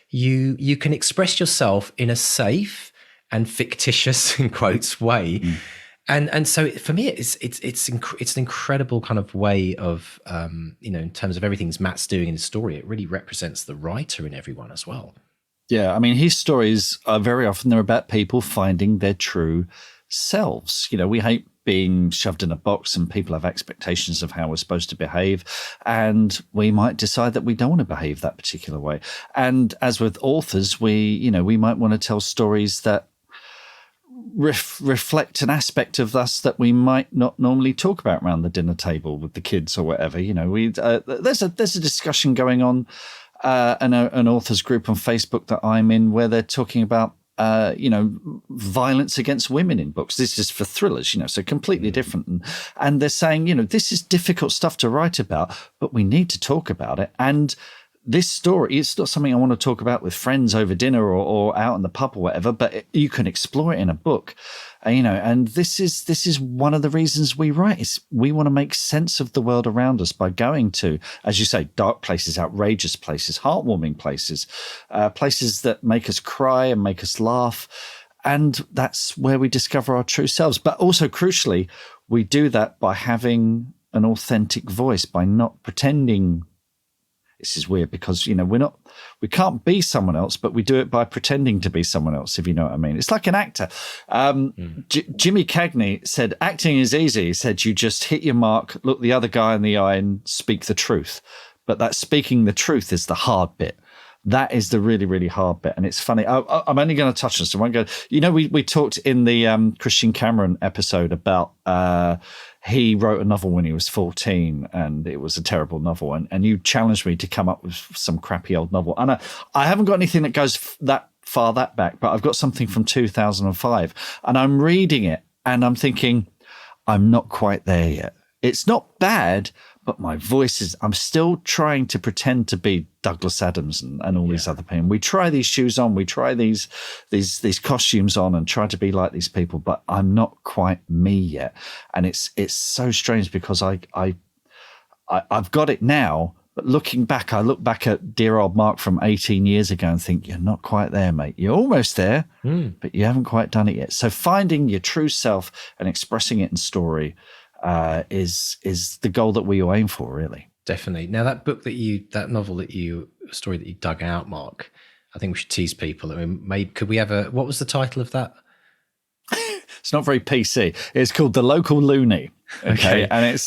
you can express yourself in a safe and fictitious, in quotes, way. And so for me, it's an incredible kind of way of, in terms of everything Matt's doing in his story, it really represents the writer in everyone as well. Yeah, I mean, his stories are very often, they're about people finding their true selves. We hate being shoved in a box, and people have expectations of how we're supposed to behave. And we might decide that we don't want to behave that particular way. And as with authors, we might want to tell stories that reflect an aspect of us that we might not normally talk about around the dinner table with the kids or whatever. There's a discussion going on in an authors group on Facebook that I'm in, where they're talking about violence against women in books. This is for thrillers, so completely different. And they're saying, this is difficult stuff to write about, but we need to talk about it. And this story, it's not something I want to talk about with friends over dinner or out in the pub or whatever, but you can explore it in a book, and this is one of the reasons we write, is we want to make sense of the world around us by going to, as you say, dark places, outrageous places, heartwarming places, places that make us cry and make us laugh. And that's where we discover our true selves. But also, crucially, we do that by having an authentic voice, by not pretending. This is weird because, we can't be someone else, but we do it by pretending to be someone else, if you know what I mean. It's like an actor. Jimmy Cagney said, acting is easy. He said, you just hit your mark, look the other guy in the eye and speak the truth. But that speaking the truth is the hard bit. That is the really, really hard bit. And it's funny. I'm only going to touch on this. I won't go. We talked in the Christian Cameron episode about he wrote a novel when he was 14 and it was a terrible novel. And you challenged me to come up with some crappy old novel. And I haven't got anything that goes that far back, but I've got something from 2005. And I'm reading it and I'm thinking, I'm not quite there yet. It's not bad, but my voice is, I'm still trying to pretend to be Douglas Adams and all these other people. We try these shoes on, we try these costumes on and try to be like these people, but I'm not quite me yet. And it's so strange because I've got it now, but looking back, I look back at dear old Mark from 18 years ago and think, you're not quite there, mate. You're almost there, but you haven't quite done it yet. So finding your true self and expressing it in story is the goal that we all aim for, really. Definitely. Now, that story that you dug out, Mark, I think we should tease people. I mean, maybe could we have what was the title of that? It's not very PC. It's called The Local Loony. Okay. And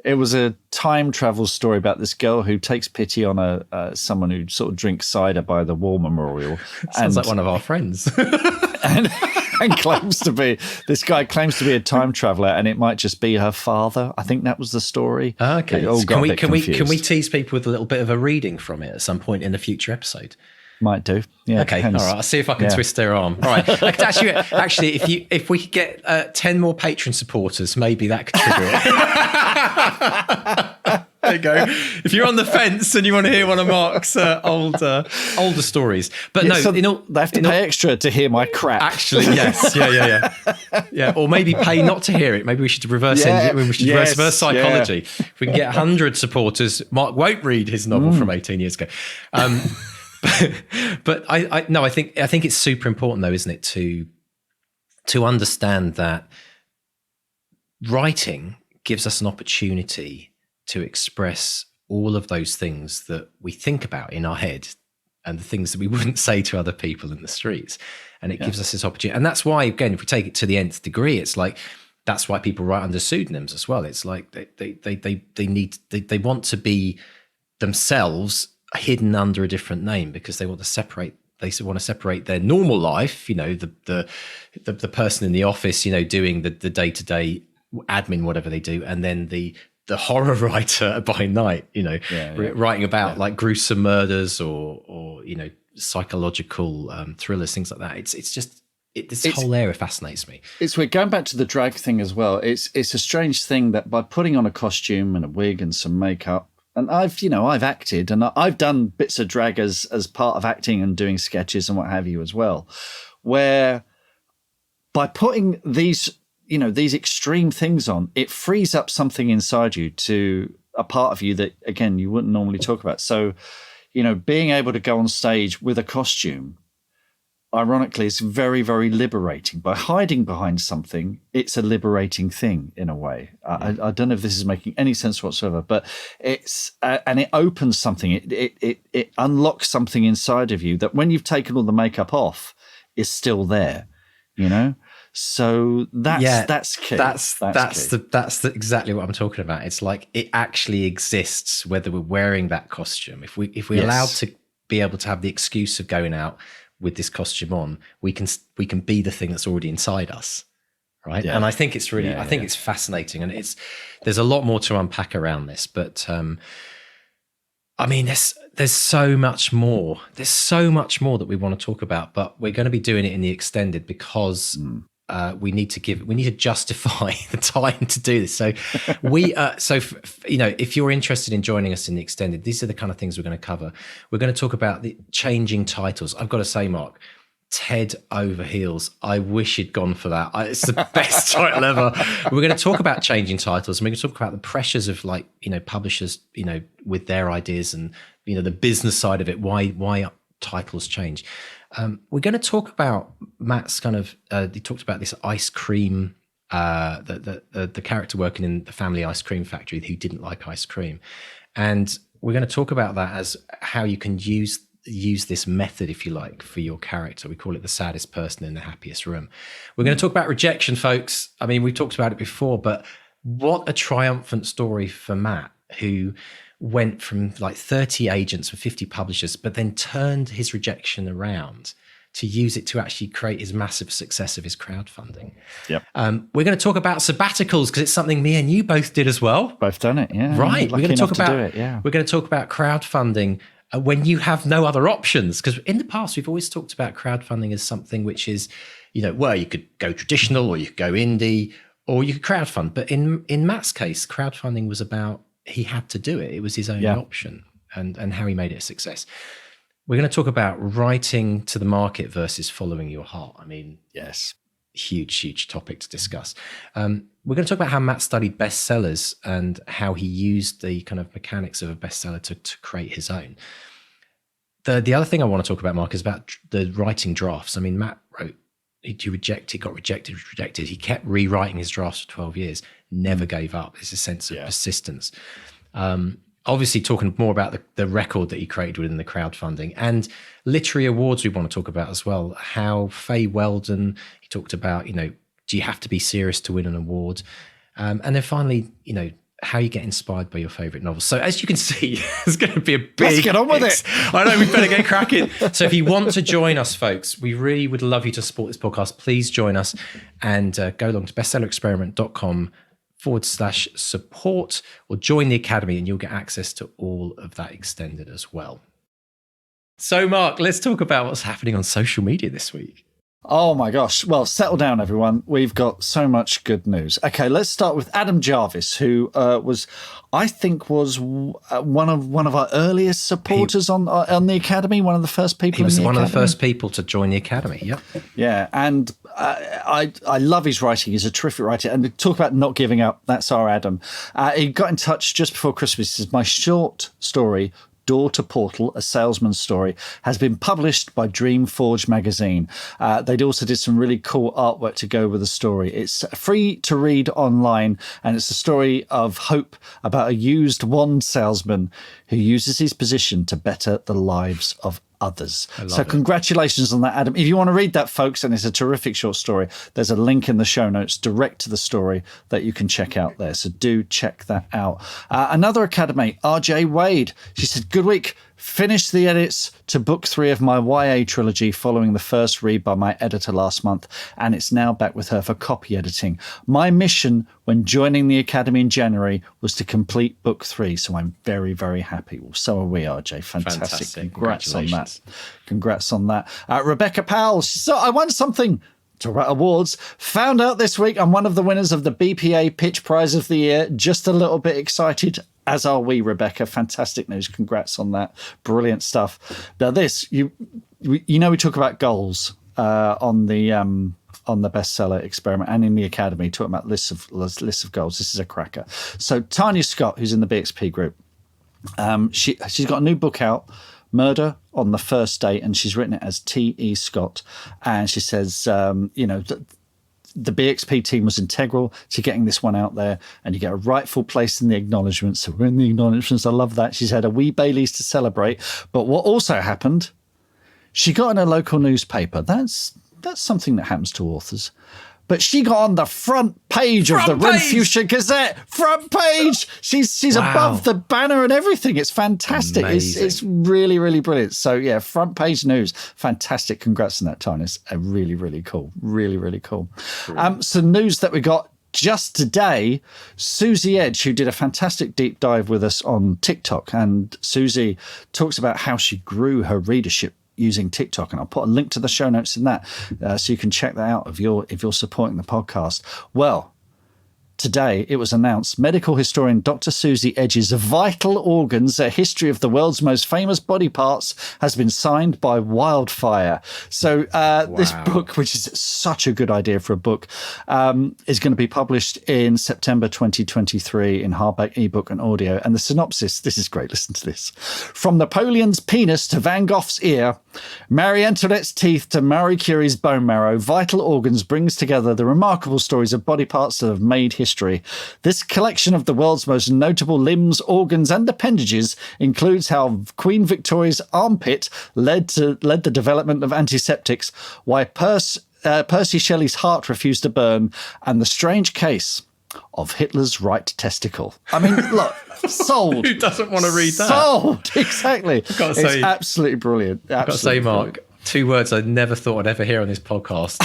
it was a time travel story about this girl who takes pity on someone who sort of drinks cider by the war memorial. Sounds like one of our friends. and claims to be a time traveler, and it might just be her father. I think that was the story. Okay, so can we tease people with a little bit of a reading from it at some point in a future episode? Might do. Yeah. Okay. Depends. All right. I'll see if I can twist their arm. All right. Actually, if we could get 10 more patron supporters, maybe that could trigger it. There you go. If you're on the fence and you want to hear one of Mark's older stories, but they have to pay extra to hear my crap. Actually, yes, yeah. Or maybe pay not to hear it. Maybe we should reverse reverse psychology. Yeah. If we can get 100 supporters, Mark won't read his novel from 18 years ago. But I think it's super important though, isn't it, to understand that writing gives us an opportunity to express all of those things that we think about in our head and the things that we wouldn't say to other people in the streets. And it gives us this opportunity. And that's why, again, if we take it to the nth degree, it's like, that's why people write under pseudonyms as well. It's like they want to be themselves hidden under a different name because they want to separate their normal life, the person in the office, doing the day-to-day admin, whatever they do, and then the horror writer by night, writing about like gruesome murders or psychological thrillers, things like that. This whole area fascinates me. We're going back to the drag thing as well. It's a strange thing that by putting on a costume and a wig and some makeup, and I've acted and I've done bits of drag as part of acting and doing sketches and what have you as well, where by putting these extreme things on, it frees up something inside you, to a part of you that, again, you wouldn't normally talk about. So, being able to go on stage with a costume, ironically, is very, very liberating. By hiding behind something, it's a liberating thing in a way. I don't know if this is making any sense whatsoever, but it's and it opens something. It unlocks something inside of you that, when you've taken all the makeup off, is still there. So that's key. That's exactly what I'm talking about. It's like it actually exists whether we're wearing that costume. If we're allowed to be able to have the excuse of going out with this costume on, we can be the thing that's already inside us, right? Yeah. And I think it's really, it's fascinating, and there's a lot more to unpack around this. But there's so much more. There's so much more that we want to talk about, but we're going to be doing it in the extended because we need to justify the time to do this. So if you're interested in joining us in the extended, these are the kind of things we're going to cover. We're going to talk about the changing titles. I've got to say, Mark, Ted Over Heels. I wish you'd gone for that. It's the best title ever. We're going to talk about changing titles, and we're going to talk about the pressures of publishers, with their ideas and, the business side of it, why titles change. We're going to talk about Matt's kind of, he talked about this ice cream, the character working in the family ice cream factory who didn't like ice cream. And we're going to talk about that as how you can use this method, if you like, for your character. We call it the saddest person in the happiest room. We're going to talk about rejection, folks. I mean, we've talked about it before, but what a triumphant story for Matt, who went from like 30 agents and 50 publishers, but then turned his rejection around to use it to actually create his massive success of his crowdfunding. Yep. We're going to talk about sabbaticals because it's something me and you both did as well. Both done it, yeah. Right. We're going to talk about We're going to talk about crowdfunding when you have no other options, because in the past we've always talked about crowdfunding as something which is, well, you could go traditional or you could go indie or you could crowdfund. But in Matt's case, crowdfunding was about, he had to do it. It was his only option, and how he made it a success. We're going to talk about writing to the market versus following your heart. I mean, yes, huge topic to discuss. We're going to talk about how Matt studied bestsellers and how he used the kind of mechanics of a bestseller to create his own. The other thing I want to talk about, Mark, is about the writing drafts. I mean, Matt wrote, he got rejected. He kept rewriting his drafts for 12 years, never gave up. There's a sense of persistence. Obviously talking more about the record that he created within the crowdfunding, and literary awards we want to talk about as well. How Faye Weldon, he talked about, do you have to be serious to win an award? And then finally, how you get inspired by your favourite novels. So as you can see, it's going to be a big... Let's get on with it. I know, we better get cracking. So if you want to join us, folks, we really would love you to support this podcast. Please join us and go along to bestsellerexperiment.com/support or join the Academy and you'll get access to all of that extended as well. So Mark, let's talk about what's happening on social media this week. Oh my gosh. Well, settle down, everyone. We've got so much good news. Okay, let's start with Adam Jarvis, who was one of our earliest supporters on the Academy, one of the first people. He was in the one Academy. of the first people to join the Academy. Yep. Yeah, and I love his writing. He's a terrific writer. And talk about not giving up. That's our Adam. He got in touch just before Christmas. He says, my short story, Door to Portal, a salesman's story, has been published by Dreamforge magazine. They also did some really cool artwork to go with the story. It's free to read online, and it's a story of hope about a used wand salesman who uses his position to better the lives of others. So congratulations on that, Adam. If you want to read that, folks, and it's a terrific short story, there's a link in the show notes direct to the story that you can check out there. So do check that out. Another Academy, RJ Wade. She said, good week. Finished the edits to book 3 of my YA trilogy following the first read by my editor last month, and it's now back with her for copy editing. My mission when joining the Academy in January was to complete book 3, so I'm very, very happy. Well, so are we, RJ. Fantastic. Congrats on that. Congrats on that. Rebecca Powell, she said, I won something. Talk about awards. Found out this week I'm one of the winners of the BPA Pitch Prize of the Year. Just a little bit excited, as are we, Rebecca. Fantastic news. Congrats on that. Brilliant stuff. Now this, we talk about goals on the bestseller experiment and in the Academy, talking about lists of goals. This is a cracker. So Tanya Scott, who's in the BXP group, she's got a new book out, Murder on the First Date, and she's written it as T.E. Scott. And she says, the BXP team was integral to getting this one out there, and you get a rightful place in the acknowledgements. So we're in the acknowledgements. I love that. She's had a wee Baileys to celebrate. But what also happened, she got in a local newspaper. That's something that happens to authors. But she got on the front page of the Red Fuchsia Gazette. Front page. She's above the banner and everything. It's fantastic. It's really, really brilliant. So yeah, front page news. Fantastic. Congrats on that, Tanya. It's really, really cool. Really, really cool. Some news that we got just today, Susie Edge, who did a fantastic deep dive with us on TikTok. And Susie talks about how she grew her readership using TikTok, and I'll put a link to the show notes in that so you can check that out if you're supporting the podcast. Well, today it was announced medical historian Dr. Susie Edge's Vital Organs, a history of the world's most famous body parts, has been signed by Wildfire. So this book, which is such a good idea for a book, is going to be published in September 2023 in hardback, ebook and audio. And the synopsis, this is great, listen to this. From Napoleon's penis to Van Gogh's ear, Marie Antoinette's teeth to Marie Curie's bone marrow, Vital Organs brings together the remarkable stories of body parts that have made history. This collection of the world's most notable limbs, organs and appendages includes how Queen Victoria's armpit led the development of antiseptics, why Percy Shelley's heart refused to burn, and the strange case of Hitler's right testicle. I mean, look, sold. Who doesn't want to read that? Sold, exactly. It's absolutely brilliant. I've got to say, Mark, 2 words I never thought I'd ever hear on this podcast.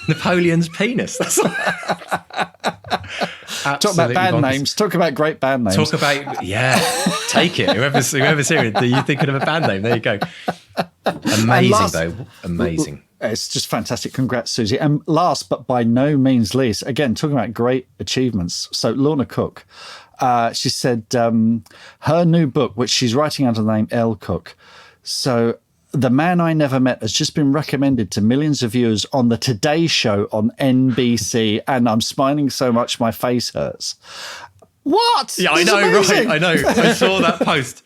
Napoleon's penis. That's talk about band names. Talk about great band names. Talk about, take it. Whoever's hearing it, are you thinking of a band name? There you go. Amazing. It's just fantastic. Congrats, Susie. And last, but by no means least, again, talking about great achievements. So Lorna Cook, she said her new book, which she's writing under the name Elle Cook. So The Man I Never Met has just been recommended to millions of viewers on the Today Show on NBC. And I'm smiling so much my face hurts. What? Yeah, I know, right? I know. I saw that post.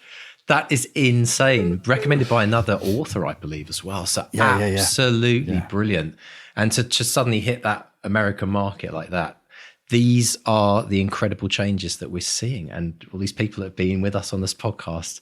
That is insane. Recommended by another author, I believe, as well. So absolutely brilliant. And to suddenly hit that American market like that, these are the incredible changes that we're seeing. And all these people that have been with us on this podcast,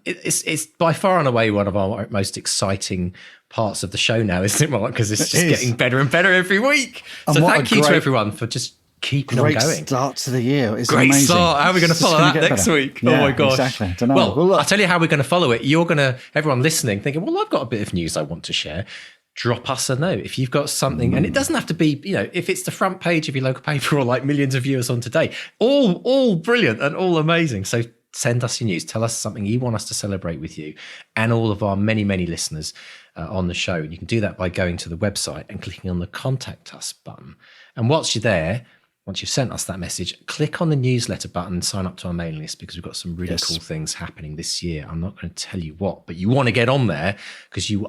it's by far and away one of our most exciting parts of the show now, isn't it, Mark? Because it's just getting better and better every week. So thank you to everyone for just keeping on going. Start to the year. It's Great amazing. start. How are we going to follow that next better. week? Yeah, oh my gosh. Exactly. I don't know. Well, I'll tell you how we're going to follow it. You're going to, everyone listening, thinking, well, I've got a bit of news I want to share. Drop us a note if you've got something, and it doesn't have to be, if it's the front page of your local paper or like millions of viewers on Today, all brilliant and all amazing. So send us your news. Tell us something you want us to celebrate with you and all of our many, many listeners on the show. And you can do that by going to the website and clicking on the Contact Us button. And whilst you're there, once you've sent us that message, click on the newsletter button and sign up to our mailing list, because we've got some really cool things happening this year. I'm not going to tell you what, but you want to get on there, because you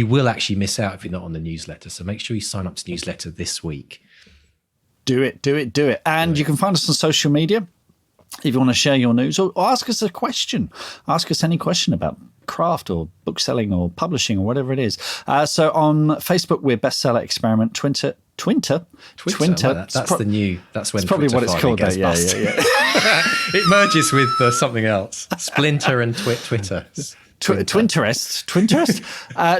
will actually miss out if you're not on the newsletter. So make sure you sign up to the newsletter this week. Do it. And you can find us on social media if you want to share your news, or ask us a question. Ask us any question about craft or book selling or publishing or whatever it is. So on Facebook, we're Bestseller Experiment. Twitter. Well, that's the new. That's when. It's probably what it's called. Yeah. It merges with something else. Splinter and Twitter. Twinterest.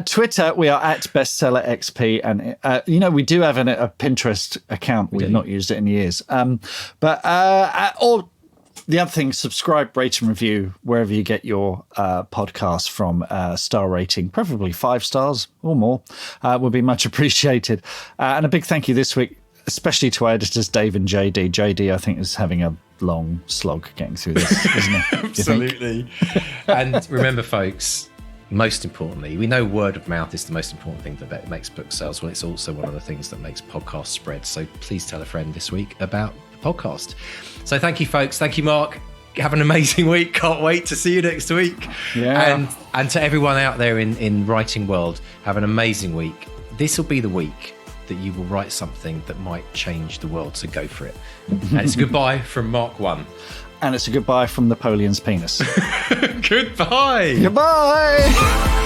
Twitter, we are at Bestseller XP, and we do have a Pinterest account. We've not used it in years. Or the other thing, subscribe, rate, and review wherever you get your podcasts from. Star rating, preferably 5 stars or more, would be much appreciated. And a big thank you this week, especially to our editors, Dave and JD. JD, I think, is having a long slog getting through this, isn't it? Absolutely. And remember, folks, most importantly, we know word of mouth is the most important thing that makes book sales. Well, it's also one of the things that makes podcasts spread. So please tell a friend this week about the podcast. So thank you, folks. Thank you, Mark. Have an amazing week. Can't wait to see you next week. Yeah. And to everyone out there in writing world, have an amazing week. This will be the week that you will write something that might change the world. So go for it. And it's a goodbye from Mark 1. And it's a goodbye from Napoleon's penis. Goodbye. Goodbye.